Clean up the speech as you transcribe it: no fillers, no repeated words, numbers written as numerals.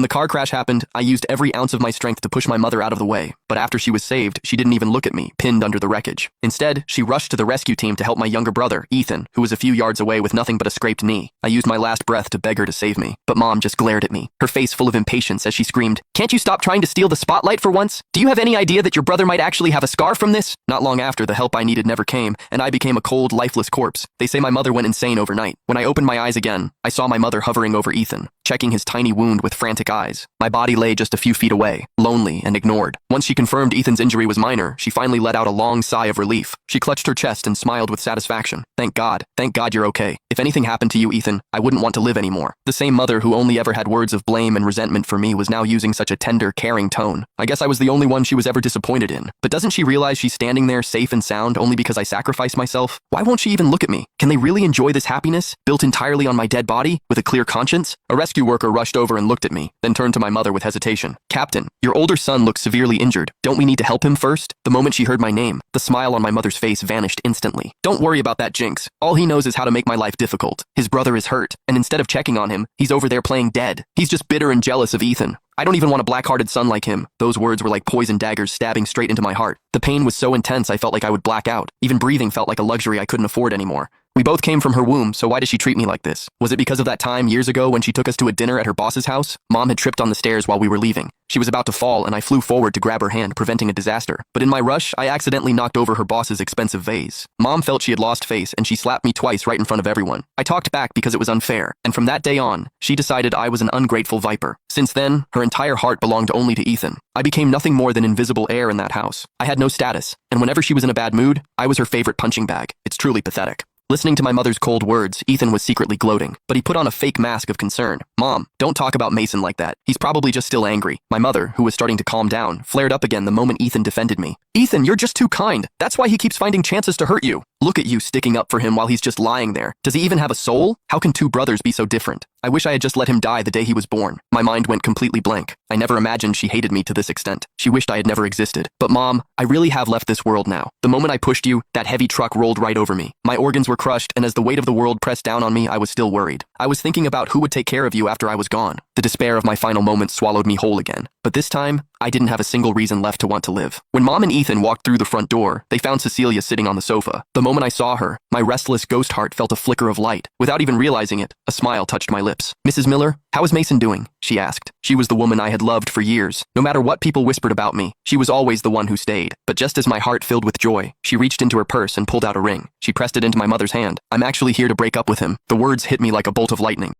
When the car crash happened, I used every ounce of my strength to push my mother out of the way, but after she was saved, she didn't even look at me, pinned under the wreckage. Instead, she rushed to the rescue team to help my younger brother, Ethan, who was a few yards away with nothing but a scraped knee. I used my last breath to beg her to save me, but Mom just glared at me, her face full of impatience as she screamed, "Can't you stop trying to steal the spotlight for once? Do you have any idea that your brother might actually have a scar from this?" Not long after, the help I needed never came, and I became a cold, lifeless corpse. They say my mother went insane overnight. When I opened my eyes again, I saw my mother hovering over Ethan, checking his tiny wound with frantic eyes. My body lay just a few feet away, lonely and ignored. Once she confirmed Ethan's injury was minor, she finally let out a long sigh of relief. She clutched her chest and smiled with satisfaction. Thank God you're okay. If anything happened to you, Ethan, I wouldn't want to live anymore." The same mother who only ever had words of blame and resentment for me was now using such a tender, caring tone. I guess I was the only one she was ever disappointed in. But doesn't she realize she's standing there safe and sound only because I sacrificed myself? Why won't she even look at me? Can they really enjoy this happiness, built entirely on my dead body, with a clear conscience? A rescue worker rushed over and looked at me, then turned to my mother with hesitation. "Captain, your older son looks severely injured. Don't we need to help him first?" The moment she heard my name, the smile on my mother's face vanished instantly. "Don't worry about that jinx. All he knows is how to make my life difficult. His brother is hurt, and instead of checking on him, he's over there playing dead. He's just bitter and jealous of Ethan. I don't even want a black-hearted son like him." Those words were like poison daggers stabbing straight into my heart. The pain was so intense I felt like I would black out. Even breathing felt like a luxury I couldn't afford anymore. We both came from her womb, so why does she treat me like this? Was it because of that time years ago when she took us to a dinner at her boss's house? Mom had tripped on the stairs while we were leaving. She was about to fall, and I flew forward to grab her hand, preventing a disaster. But in my rush, I accidentally knocked over her boss's expensive vase. Mom felt she had lost face, and she slapped me twice right in front of everyone. I talked back because it was unfair, and from that day on, she decided I was an ungrateful viper. Since then, her entire heart belonged only to Ethan. I became nothing more than invisible air in that house. I had no status, and whenever she was in a bad mood, I was her favorite punching bag. It's truly pathetic. Listening to my mother's cold words, Ethan was secretly gloating, but he put on a fake mask of concern. "Mom, don't talk about Mason like that. He's probably just still angry." My mother, who was starting to calm down, flared up again the moment Ethan defended me. "Ethan, you're just too kind. That's why he keeps finding chances to hurt you. Look at you sticking up for him while he's just lying there. Does he even have a soul? How can two brothers be so different? I wish I had just let him die the day he was born." My mind went completely blank. I never imagined she hated me to this extent. She wished I had never existed. But Mom, I really have left this world now. The moment I pushed you, that heavy truck rolled right over me. My organs were crushed, and as the weight of the world pressed down on me, I was still worried. I was thinking about who would take care of you after I was gone. The despair of my final moments swallowed me whole again. But this time, I didn't have a single reason left to want to live. When Mom and Ethan walked through the front door, they found Cecilia sitting on the sofa. The moment I saw her, my restless ghost heart felt a flicker of light. Without even realizing it, a smile touched my lips. "Mrs. Miller, how is Mason doing?" she asked. She was the woman I had loved for years. No matter what people whispered about me, she was always the one who stayed. But just as my heart filled with joy, she reached into her purse and pulled out a ring. She pressed it into my mother's hand. "I'm actually here to break up with him." The words hit me like a bolt of lightning.